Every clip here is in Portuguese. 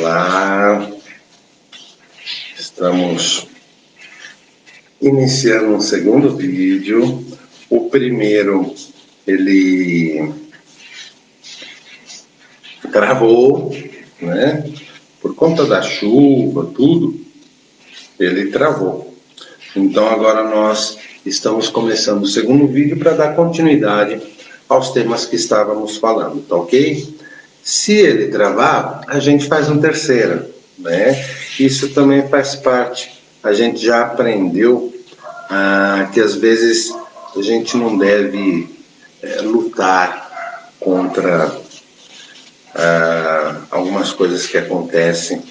Olá, estamos iniciando um segundo vídeo. O primeiro, ele travou, né? Por conta da chuva, tudo, ele travou. Então agora nós estamos começando o segundo vídeo para dar continuidade aos temas que estávamos falando, tá ok? Se ele travar, a gente faz um terceiro, né? Isso também faz parte. A gente já aprendeu que às vezes a gente não deve lutar contra algumas coisas que acontecem,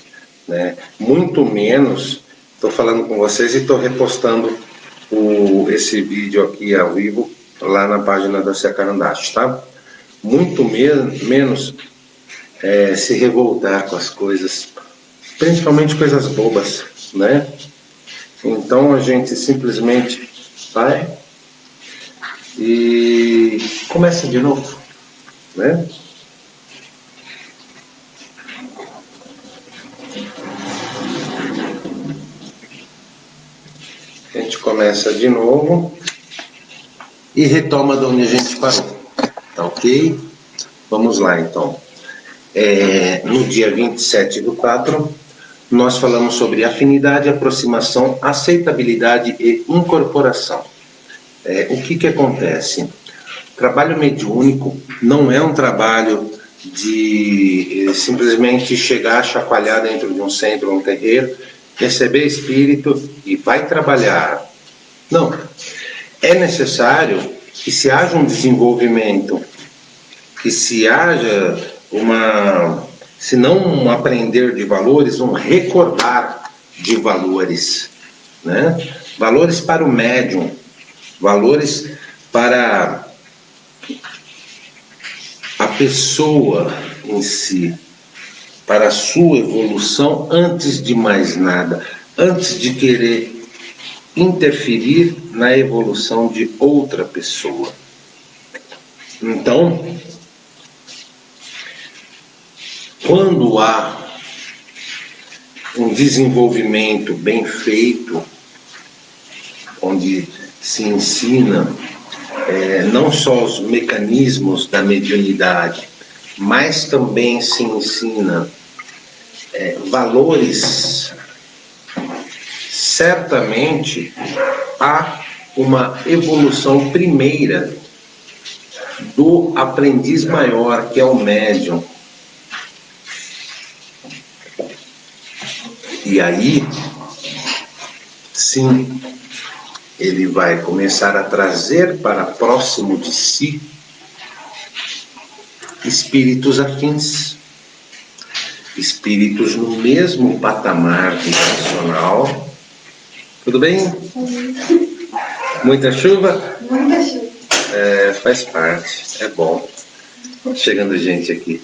né? Muito menos, estou falando com vocês e estou repostando esse vídeo aqui ao vivo lá na página da Secarandache, tá? Muito menos se revoltar com as coisas, principalmente coisas bobas, né? Então a gente simplesmente vai e começa de novo, né? A gente começa de novo e retoma de onde a gente parou, tá ok? Vamos lá então. No dia 27/4, nós falamos sobre afinidade, aproximação, aceitabilidade e incorporação. O que acontece? O trabalho mediúnico não é um trabalho de simplesmente chegar, chacoalhar dentro de um centro, um terreiro, receber espírito e vai trabalhar. Não. É necessário que se haja um desenvolvimento, que se haja se não um aprender de valores, um recordar de valores, né? Valores para o médium, valores para a pessoa em si, para a sua evolução, antes de mais nada, antes de querer interferir na evolução de outra pessoa. Então, quando há um desenvolvimento bem feito, onde se ensina não só os mecanismos da mediunidade, mas também se ensina valores, certamente há uma evolução primeira do aprendiz maior, que é o médium. E aí, sim, ele vai começar a trazer para próximo de si espíritos afins, espíritos no mesmo patamar vibracional. Tudo bem? Muita chuva? Muita chuva. Faz parte, é bom. Chegando gente aqui.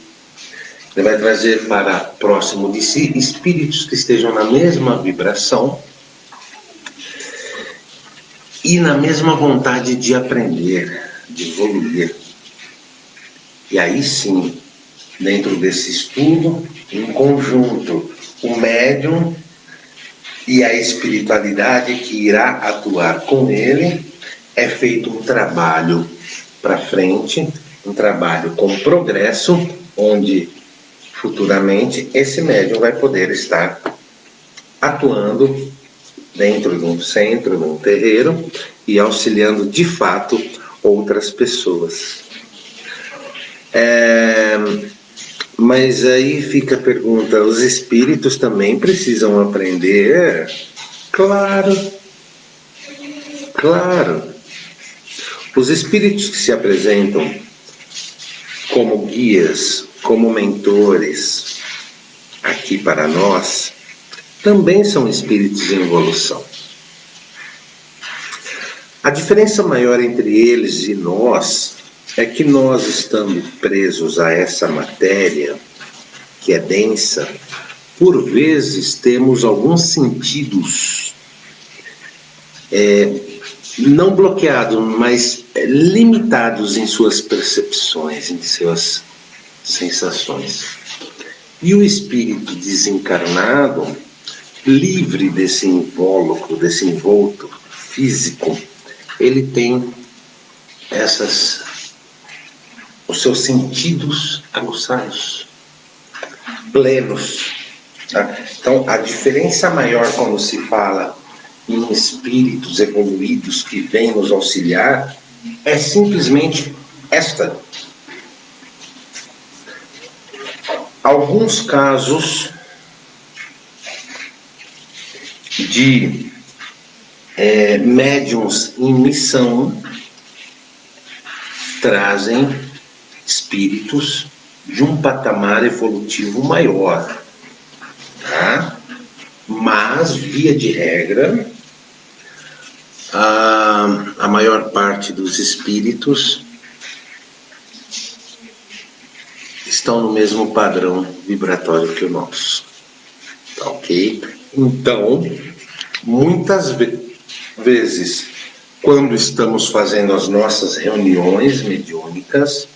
Ele vai trazer para próximo de si espíritos que estejam na mesma vibração e na mesma vontade de aprender, de evoluir. E aí sim, dentro desse estudo, em conjunto, o médium e a espiritualidade que irá atuar com ele, é feito um trabalho para frente, um trabalho com progresso, onde futuramente esse médium vai poder estar atuando dentro de um centro, de um terreiro, e auxiliando de fato outras pessoas. Mas aí fica a pergunta, os espíritos também precisam aprender? Claro. Os espíritos que se apresentam como guias, como mentores aqui para nós, também são espíritos em evolução. A diferença maior entre eles e nós é que nós, estando presos a essa matéria, que é densa, por vezes temos alguns sentidos não bloqueados, mas limitados em suas percepções, em suas sensações. E o espírito desencarnado, livre desse invólucro, desse envolto físico, ele tem os seus sentidos aguçados, plenos. Tá? Então, a diferença maior quando se fala em espíritos evoluídos que vêm nos auxiliar é simplesmente esta. Alguns casos de médiuns em missão trazem espíritos de um patamar evolutivo maior, tá? Mas, via de regra, a maior parte dos espíritos estão no mesmo padrão vibratório que o nosso, tá ok? Então, muitas vezes, quando estamos fazendo as nossas reuniões mediúnicas,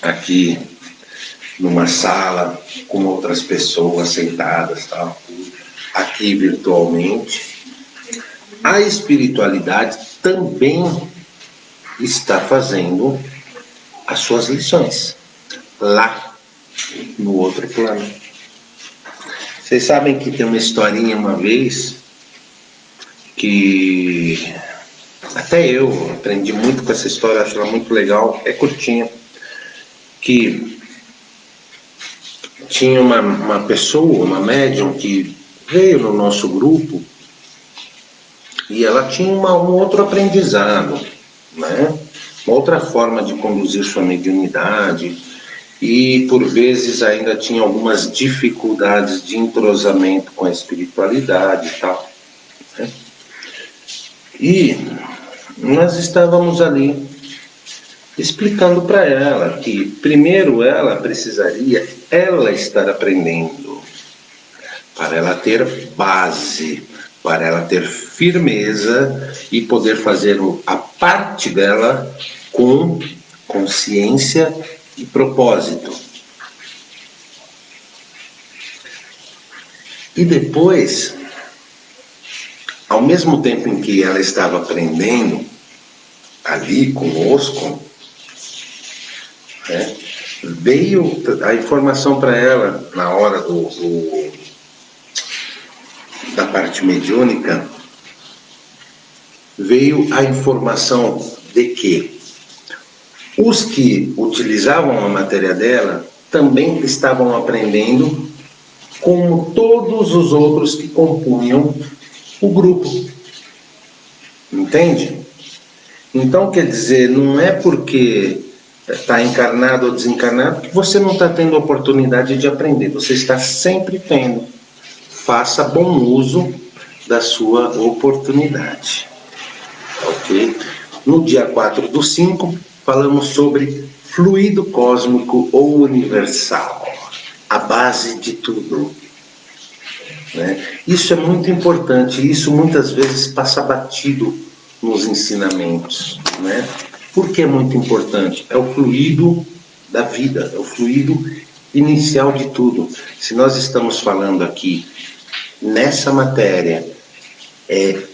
aqui numa sala, com outras pessoas sentadas, tal, aqui virtualmente, a espiritualidade também está fazendo as suas lições, lá no outro plano. Vocês sabem que tem uma historinha uma vez, que até eu aprendi muito com essa história, acho ela muito legal, é curtinha, que tinha uma pessoa, uma médium que veio no nosso grupo e ela tinha um outro aprendizado, né? Uma outra forma de conduzir sua mediunidade e, por vezes, ainda tinha algumas dificuldades de entrosamento com a espiritualidade e tal, né? E nós estávamos ali explicando para ela que, primeiro, ela precisaria estar aprendendo, para ela ter base, para ela ter firmeza e poder fazer a parte dela com consciência e propósito. E depois, ao mesmo tempo em que ela estava aprendendo ali conosco, né, veio a informação para ela na hora da parte mediúnica, veio a informação de que os que utilizavam a matéria dela também estavam aprendendo como todos os outros que compunham o grupo. Entende? Então, quer dizer, não é porque está encarnado ou desencarnado que você não está tendo oportunidade de aprender. Você está sempre tendo. Faça bom uso da sua oportunidade. Ok? No dia 4/5, falamos sobre fluido cósmico ou universal, a base de tudo, né? Isso é muito importante, isso muitas vezes passa batido nos ensinamentos, né? Por que é muito importante? É o fluido da vida, é o fluido inicial de tudo. Se nós estamos falando aqui nessa matéria,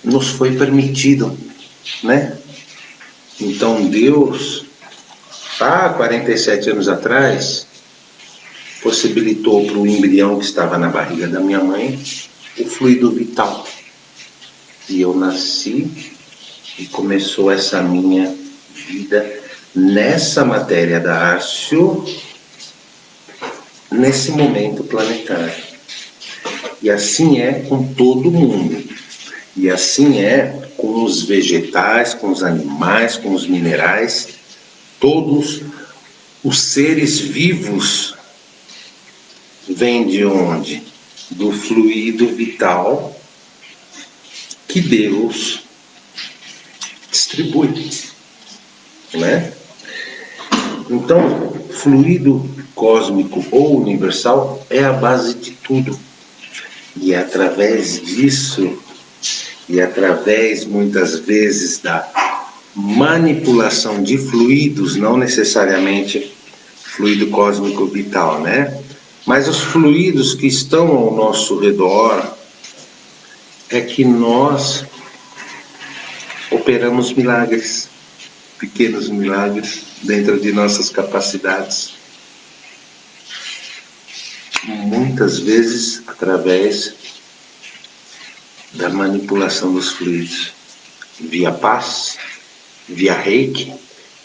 nos foi permitido, né? Então Deus, há 47 anos atrás, possibilitou para o embrião que estava na barriga da minha mãe o fluido vital. E eu nasci e começou essa minha vida nessa matéria da Arcio, nesse momento planetário. E assim é com todo mundo. E assim é com os vegetais, com os animais, com os minerais, todos os seres vivos vêm de onde? Do fluido vital que Deus distribui, né? Então, fluido cósmico ou universal é a base de tudo. E é através disso, e através, muitas vezes, da manipulação de fluidos, não necessariamente fluido cósmico vital, né? Mas os fluidos que estão ao nosso redor é que nós operamos milagres, pequenos milagres dentro de nossas capacidades. Muitas vezes através da manipulação dos fluidos, via paz, via reiki,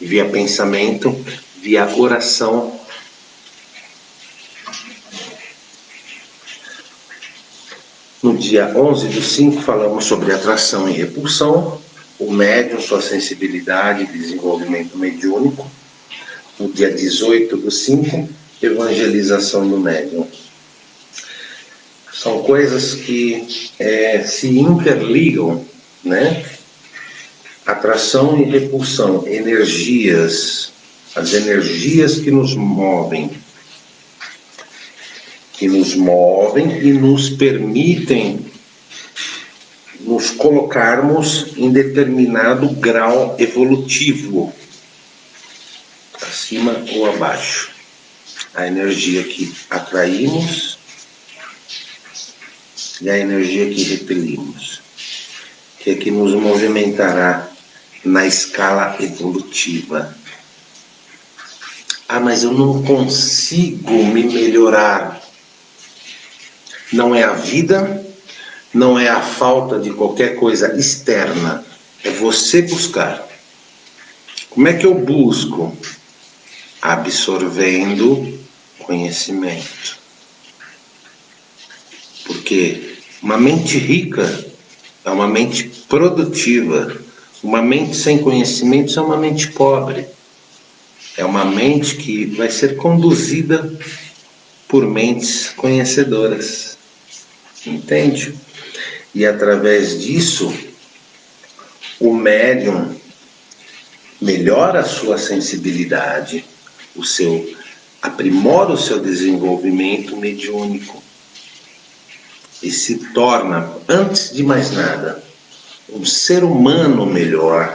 via pensamento, via oração. No dia 11/5 falamos sobre atração e repulsão, o médium, sua sensibilidade e desenvolvimento mediúnico. No dia 18/5, evangelização do médium. São coisas que se interligam, né? Atração e repulsão, energias, as energias que nos movem e nos permitem nos colocarmos em determinado grau evolutivo, acima ou abaixo. A energia que atraímos e a energia que repelimos, que é que nos movimentará na escala evolutiva. Ah, mas eu não consigo me melhorar. Não é a vida, não é a falta de qualquer coisa externa, é você buscar. Como é que eu busco? Absorvendo conhecimento. Porque uma mente rica é uma mente produtiva. Uma mente sem conhecimento é uma mente pobre. É uma mente que vai ser conduzida por mentes conhecedoras. Entende? E através disso, o médium melhora a sua sensibilidade, aprimora o seu desenvolvimento mediúnico e se torna, antes de mais nada, um ser humano melhor.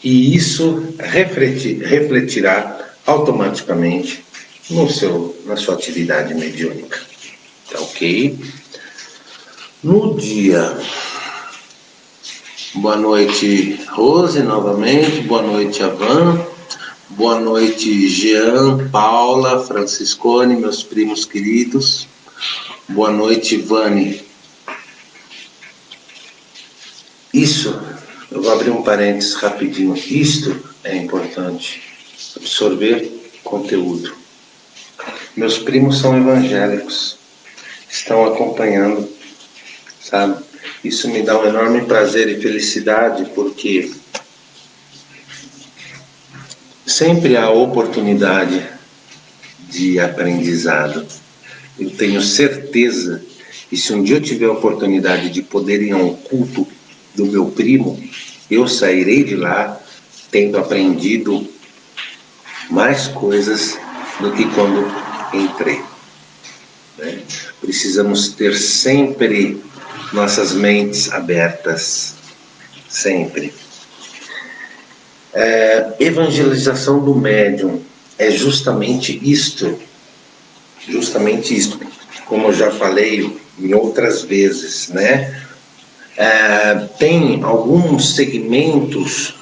E isso refletirá automaticamente na sua atividade mediúnica. Tá ok? No dia... Boa noite, Rose, novamente. Boa noite, Avan. Boa noite, Jean, Paula, Franciscone, meus primos queridos. Boa noite, Vani. Isso, eu vou abrir um parênteses rapidinho. Isto é importante, absorver conteúdo. Meus primos são evangélicos, estão acompanhando, sabe? Isso me dá um enorme prazer e felicidade, porque sempre há oportunidade de aprendizado. Eu tenho certeza que se um dia eu tiver a oportunidade de poder ir a um culto do meu primo, eu sairei de lá tendo aprendido mais coisas do que quando entrei, né? Precisamos ter sempre nossas mentes abertas, sempre. Evangelização do médium é justamente isto, como eu já falei em outras vezes, né? Tem alguns segmentos,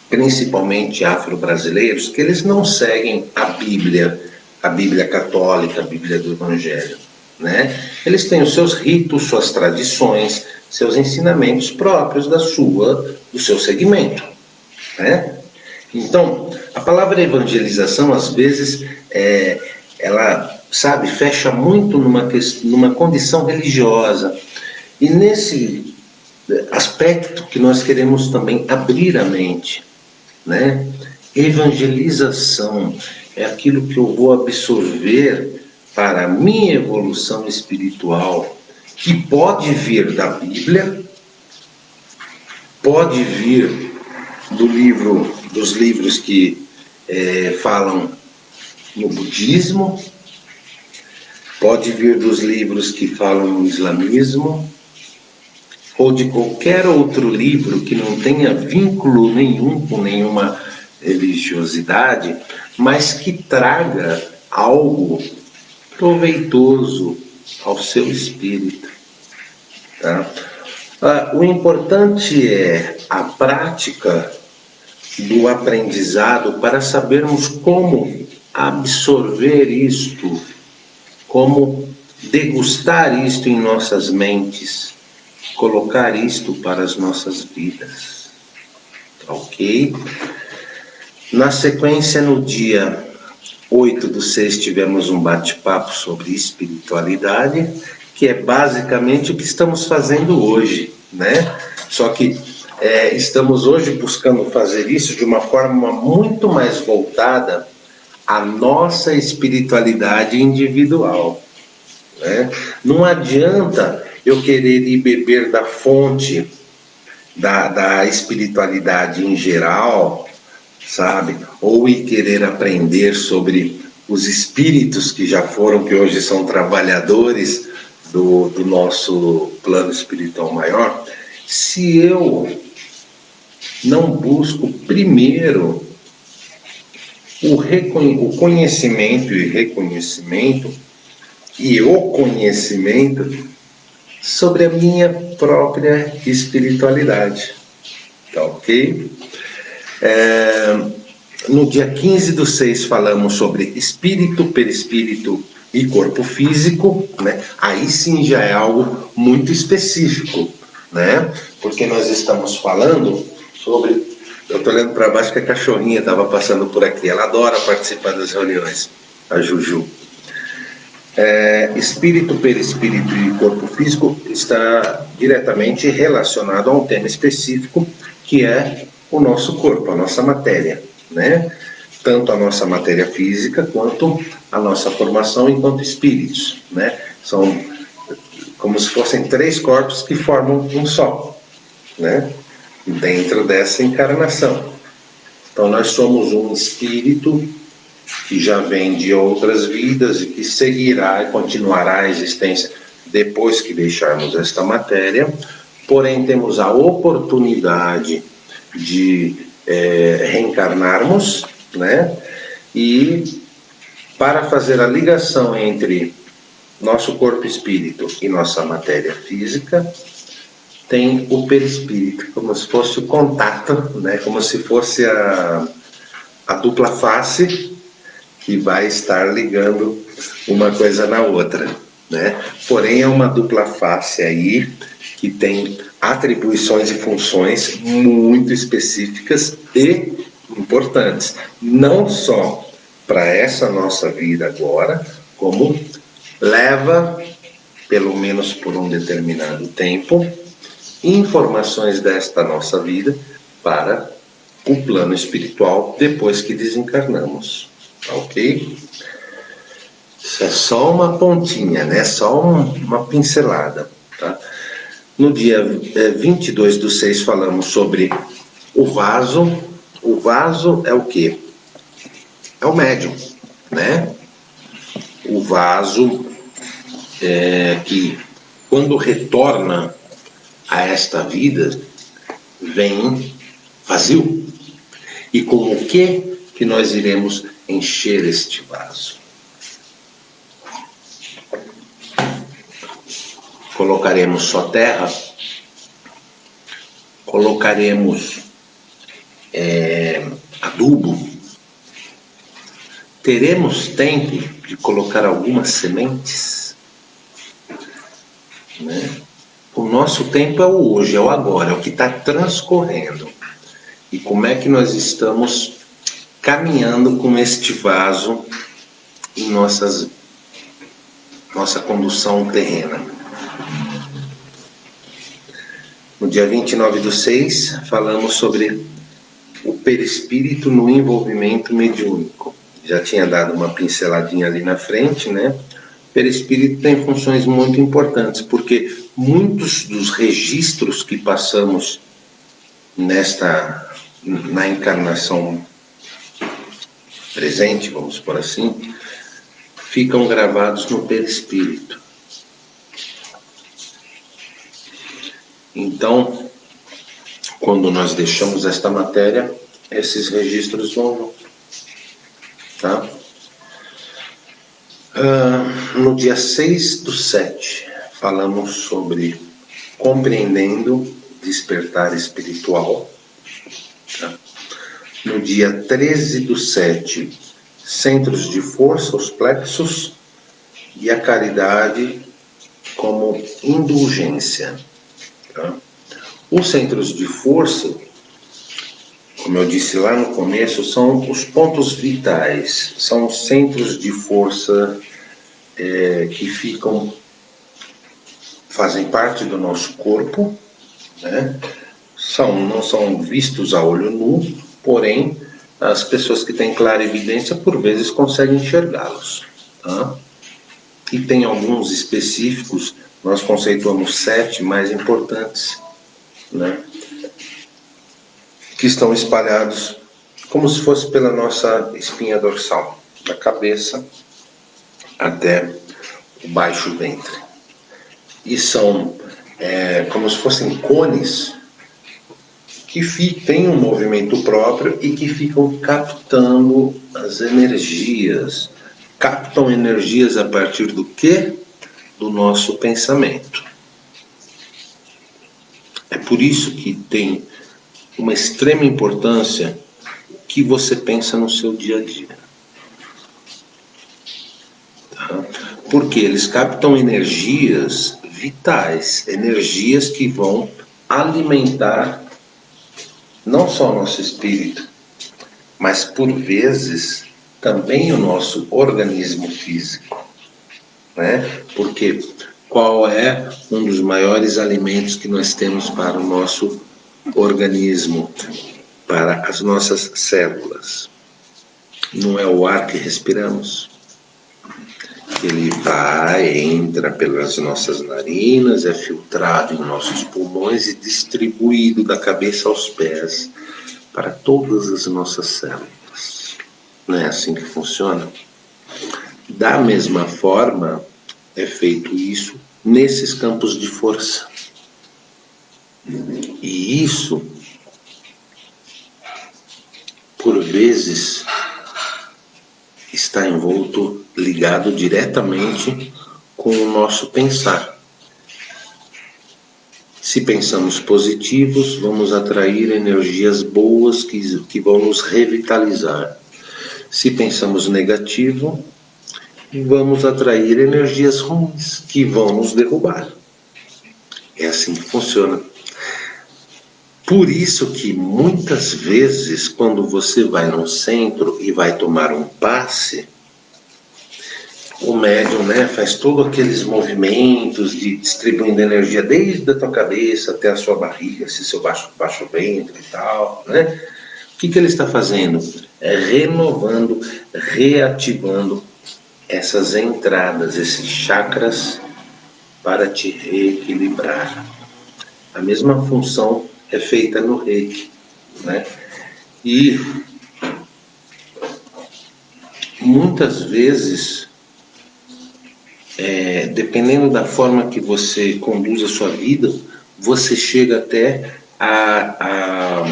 principalmente afro-brasileiros, que eles não seguem a Bíblia católica, a Bíblia do Evangelho, né? Eles têm os seus ritos, suas tradições, seus ensinamentos próprios do seu segmento, né? Então, a palavra evangelização, às vezes, ela, fecha muito numa condição religiosa. E nesse aspecto que nós queremos também abrir a mente, né? Evangelização é aquilo que eu vou absorver para a minha evolução espiritual, que pode vir da Bíblia, pode vir dos livros que falam no budismo, pode vir dos livros que falam no islamismo, ou de qualquer outro livro que não tenha vínculo nenhum com nenhuma religiosidade, mas que traga algo proveitoso ao seu espírito. Tá? O importante é a prática do aprendizado para sabermos como absorver isto, como degustar isto em nossas mentes, colocar isto para as nossas vidas. Ok? Na sequência, no dia 8/6, tivemos um bate-papo sobre espiritualidade, que é basicamente o que estamos fazendo hoje, né? Só que estamos hoje buscando fazer isso de uma forma muito mais voltada à nossa espiritualidade individual, né? Não adianta eu querer ir beber da fonte da espiritualidade em geral, sabe? Ou ir querer aprender sobre os espíritos que já foram, que hoje são trabalhadores do nosso plano espiritual maior, se eu não busco primeiro o conhecimento e reconhecimento e o conhecimento sobre a minha própria espiritualidade. Tá ok? No dia 15/6 falamos sobre espírito, perispírito e corpo físico, né? Aí sim já é algo muito específico, né? Porque nós estamos falando sobre... Eu estou olhando para baixo que a cachorrinha estava passando por aqui, ela adora participar das reuniões, a Juju. Espírito, perispírito e corpo físico está diretamente relacionado a um tema específico, que é o nosso corpo, a nossa matéria, né? Tanto a nossa matéria física quanto a nossa formação enquanto espíritos, né? São como se fossem 3 corpos que formam um só, né? Dentro dessa encarnação. Então nós somos um espírito que já vem de outras vidas e que seguirá e continuará a existência depois que deixarmos esta matéria, porém temos a oportunidade de reencarnarmos, né? E para fazer a ligação entre nosso corpo espírito e nossa matéria física, tem o perispírito, como se fosse o contato, né? Como se fosse a dupla face que vai estar ligando uma coisa na outra, né? Porém, é uma dupla face aí que tem atribuições e funções muito específicas e importantes, não só para essa nossa vida agora, como leva, pelo menos por um determinado tempo, informações desta nossa vida para o plano espiritual depois que desencarnamos. Ok? Isso é só uma pontinha, né? Só uma pincelada. Tá? No dia 22/6 falamos sobre o vaso. O vaso é o quê? É o médium, né? O vaso que, quando retorna a esta vida, vem vazio. E com o que nós iremos encher este vaso? Colocaremos só terra? Colocaremos adubo? Teremos tempo de colocar algumas sementes? Né? O nosso tempo é o hoje, é o agora, é o que está transcorrendo. E como é que nós estamos caminhando com este vaso em nossa condução terrena? No dia 29/6, falamos sobre o perispírito no envolvimento mediúnico. Já tinha dado uma pinceladinha ali na frente, né? O perispírito tem funções muito importantes, porque muitos dos registros que passamos na encarnação presente, vamos por assim, ficam gravados no perispírito. Então, quando nós deixamos esta matéria, esses registros vão, tá? No dia 6/7, falamos sobre compreendendo despertar espiritual. Tá? No dia 13/7, centros de força, os plexos, e a caridade como indulgência. Tá? Os centros de força, como eu disse lá no começo, são os pontos vitais, são os centros de força que fazem parte do nosso corpo, né? Não são vistos a olho nu, porém, as pessoas que têm clarividência, por vezes, conseguem enxergá-los. Tá? E tem alguns específicos, nós conceituamos 7 mais importantes, né? Que estão espalhados como se fosse pela nossa espinha dorsal, da cabeça até o baixo ventre. E são como se fossem cones que têm um movimento próprio e que ficam captando as energias. Captam energias a partir do quê? Do nosso pensamento. É por isso que tem uma extrema importância o que você pensa no seu dia a dia. Tá? Porque eles captam energias vitais, energias que vão alimentar não só o nosso espírito, mas por vezes também o nosso organismo físico, né? Porque qual é um dos maiores alimentos que nós temos para o nosso organismo, para as nossas células? Não é o ar que respiramos? Ele entra pelas nossas narinas, é filtrado em nossos pulmões e distribuído da cabeça aos pés para todas as nossas células. Não é assim que funciona? Da mesma forma, é feito isso nesses campos de força. E isso, por vezes, está envolto, ligado diretamente com o nosso pensar. Se pensamos positivos, vamos atrair energias boas que vão nos revitalizar. Se pensamos negativo, vamos atrair energias ruins que vão nos derrubar. É assim que funciona. Por isso que muitas vezes, quando você vai no centro e vai tomar um passe, o médium, né, faz todos aqueles movimentos de distribuindo energia desde a tua cabeça até a sua barriga, esse seu baixo ventre e tal, né? O que ele está fazendo? É renovando, reativando essas entradas, esses chakras para te reequilibrar. A mesma função é feita no Reiki, né? E muitas vezes, dependendo da forma que você conduz a sua vida, você chega até a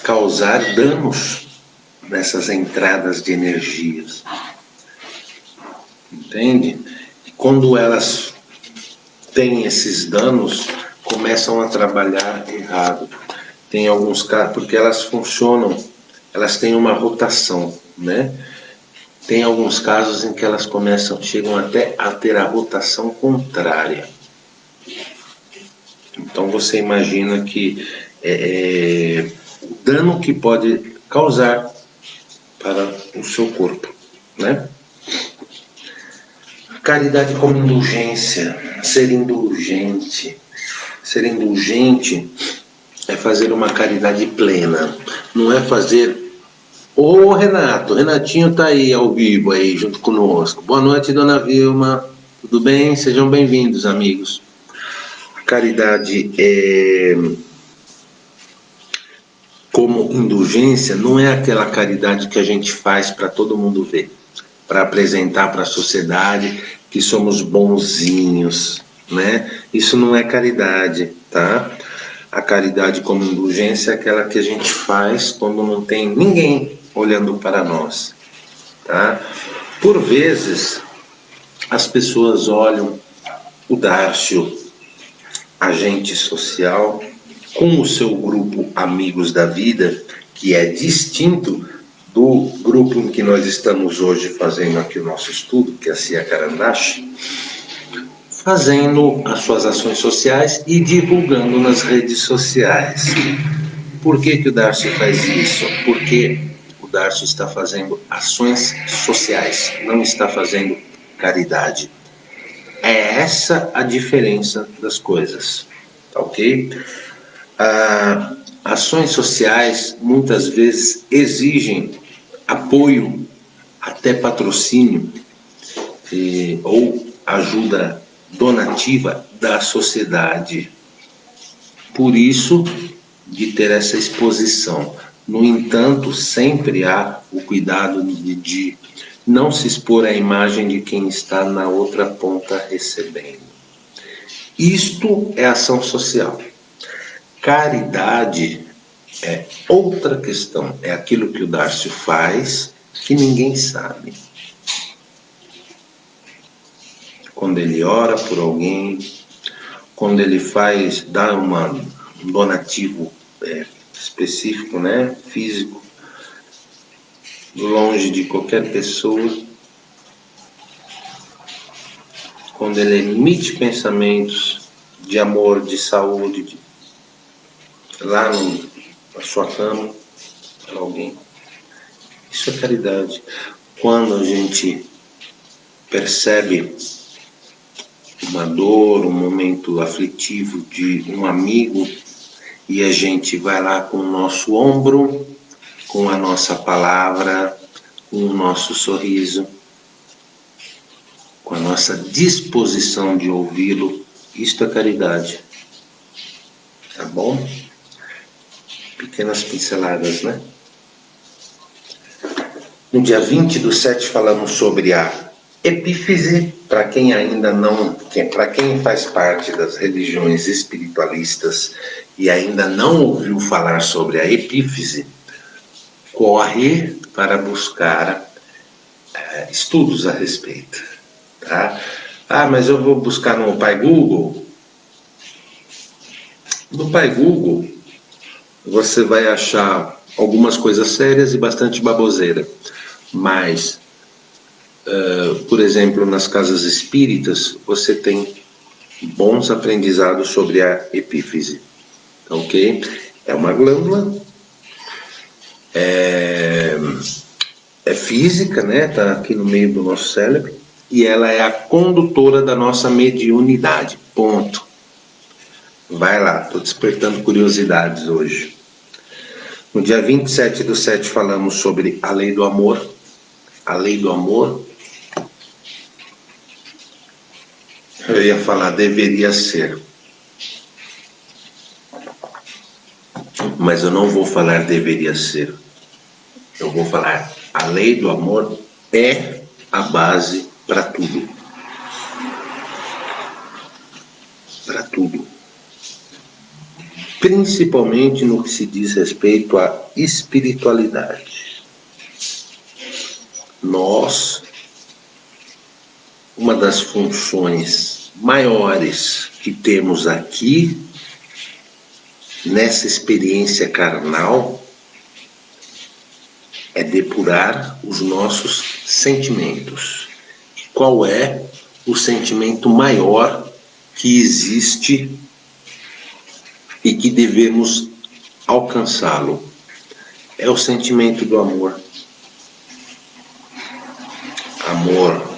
causar danos nessas entradas de energias. Entende? E quando elas têm esses danos, começam a trabalhar errado. Tem alguns casos, porque elas funcionam, elas têm uma rotação, né? Tem alguns casos em que elas chegam até a ter a rotação contrária. Então você imagina que o dano que pode causar para o seu corpo, né? Caridade como indulgência, ser indulgente. Ser indulgente é fazer uma caridade plena, não é fazer... Ô Renato, Renatinho tá aí ao vivo aí junto conosco. Boa noite, dona Vilma. Tudo bem? Sejam bem-vindos, amigos. A caridade como indulgência não é aquela caridade que a gente faz para todo mundo ver, para apresentar para a sociedade que somos bonzinhos, né? Isso não é caridade, tá? A caridade como indulgência é aquela que a gente faz quando não tem ninguém olhando para nós, tá? Por vezes, as pessoas olham o Dárcio, agente social, com o seu grupo Amigos da Vida, que é distinto do grupo em que nós estamos hoje fazendo aqui o nosso estudo, que é a Cia Carandache, fazendo as suas ações sociais e divulgando nas redes sociais. Por que o Dárcio faz isso? Porque o Dárcio está fazendo ações sociais, não está fazendo caridade. É essa a diferença das coisas, tá ok? Ações sociais muitas vezes exigem apoio, até patrocínio, ou ajuda donativa da sociedade. Por isso, de ter essa exposição. No entanto, sempre há o cuidado de não se expor à imagem de quem está na outra ponta recebendo. Isto é ação social. Caridade é outra questão, é aquilo que o Dárcio faz que ninguém sabe. Quando ele ora por alguém, quando ele dá um donativo específico, né, físico, longe de qualquer pessoa, quando ele emite pensamentos de amor, de saúde, lá na sua cama, para alguém. Isso é caridade. Quando a gente percebe uma dor, um momento aflitivo de um amigo, e a gente vai lá com o nosso ombro, com a nossa palavra, com o nosso sorriso, com a nossa disposição de ouvi-lo, isto é caridade. Tá bom? Pequenas pinceladas, né? No dia 20/7 falamos sobre a epífise, para quem ainda não, para quem faz parte das religiões espiritualistas e ainda não ouviu falar sobre a epífise, corre para buscar estudos a respeito, tá? Mas eu vou buscar no Pai Google. No Pai Google, você vai achar algumas coisas sérias e bastante baboseira, mas, por exemplo, nas casas espíritas, você tem bons aprendizados sobre a epífise, ok? É uma glândula, é física, né? Está aqui no meio do nosso cérebro, e ela é a condutora da nossa mediunidade, ponto. Vai lá, estou despertando curiosidades hoje. No dia 27/7 falamos sobre a lei do amor. A lei do amor, eu ia falar deveria ser, mas eu não vou falar deveria ser. Eu vou falar a lei do amor é a base para tudo. Para tudo. Principalmente no que se diz respeito à espiritualidade. Uma das funções maiores que temos aqui, nessa experiência carnal, é depurar os nossos sentimentos. Qual é o sentimento maior que existe e que devemos alcançá-lo? É o sentimento do amor. Amor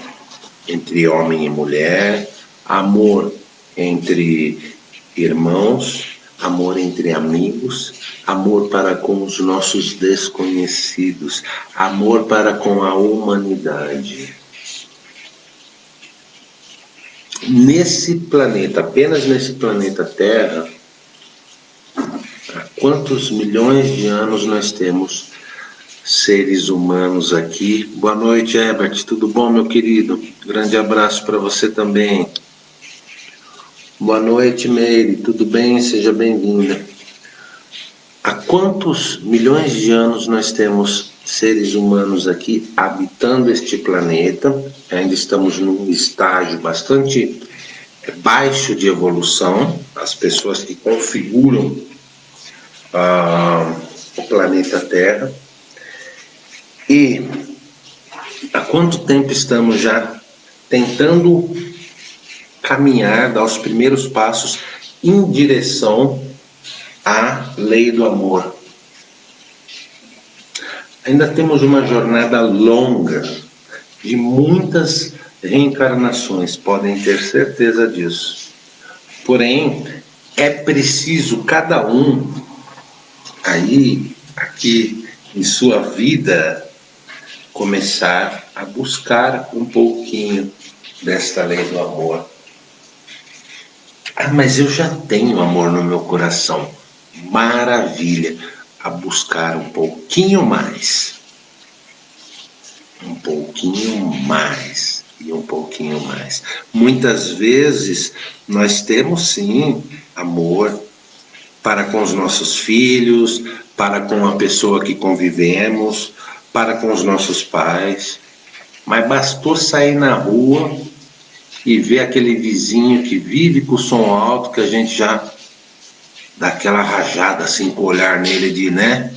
entre homem e mulher, amor entre irmãos, amor entre amigos, amor para com os nossos desconhecidos, amor para com a humanidade. Nesse planeta, apenas nesse planeta Terra, há quantos milhões de anos nós temos seres humanos aqui? Boa noite, Herbert, tudo bom, meu querido? Grande abraço para você também. Boa noite, Meire. Tudo bem? Seja bem-vinda. Há quantos milhões de anos nós temos seres humanos aqui habitando este planeta? Ainda estamos num estágio bastante baixo de evolução. As pessoas que configuram o planeta Terra. E há quanto tempo estamos já tentando caminhar, dar os primeiros passos em direção à lei do amor? Ainda temos uma jornada longa, de muitas reencarnações, podem ter certeza disso. Porém, é preciso cada um aí, aqui em sua vida, começar a buscar um pouquinho desta lei do amor. Ah, mas eu já tenho amor no meu coração. Maravilha! A buscar um pouquinho mais. Um pouquinho mais. E um pouquinho mais. Muitas vezes nós temos sim amor para com os nossos filhos, para com a pessoa que convivemos, para com os nossos pais. Mas bastou sair na rua e ver aquele vizinho que vive com o som alto, que a gente já dá aquela rajada assim com o olhar nele de, né?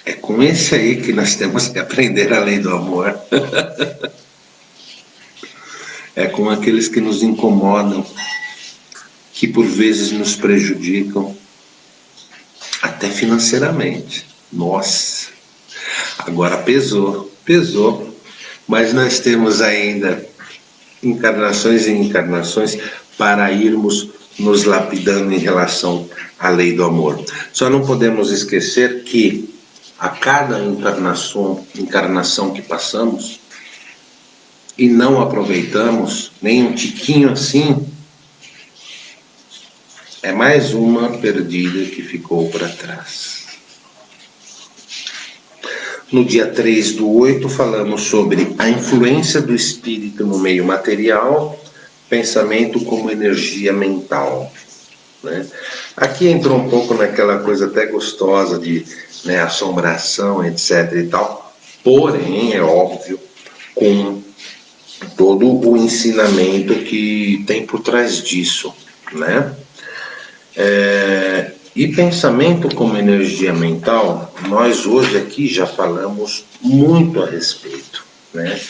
É com esse aí que nós temos que aprender a lei do amor. É com aqueles que nos incomodam, que por vezes nos prejudicam, até financeiramente. Nossa, agora pesou. Mas nós temos ainda encarnações e encarnações para irmos nos lapidando em relação à lei do amor. Só não podemos esquecer que a cada encarnação que passamos e não aproveitamos nem um tiquinho assim, é mais uma perdida que ficou para trás. No dia 3/8 falamos sobre a influência do espírito no meio material, pensamento como energia mental. Né? Aqui entrou um pouco naquela coisa até gostosa de, né, assombração, etc. e tal, porém, é óbvio, com todo o ensinamento que tem por trás disso. Né? E pensamento como energia mental, nós hoje aqui já falamos muito a respeito. Né?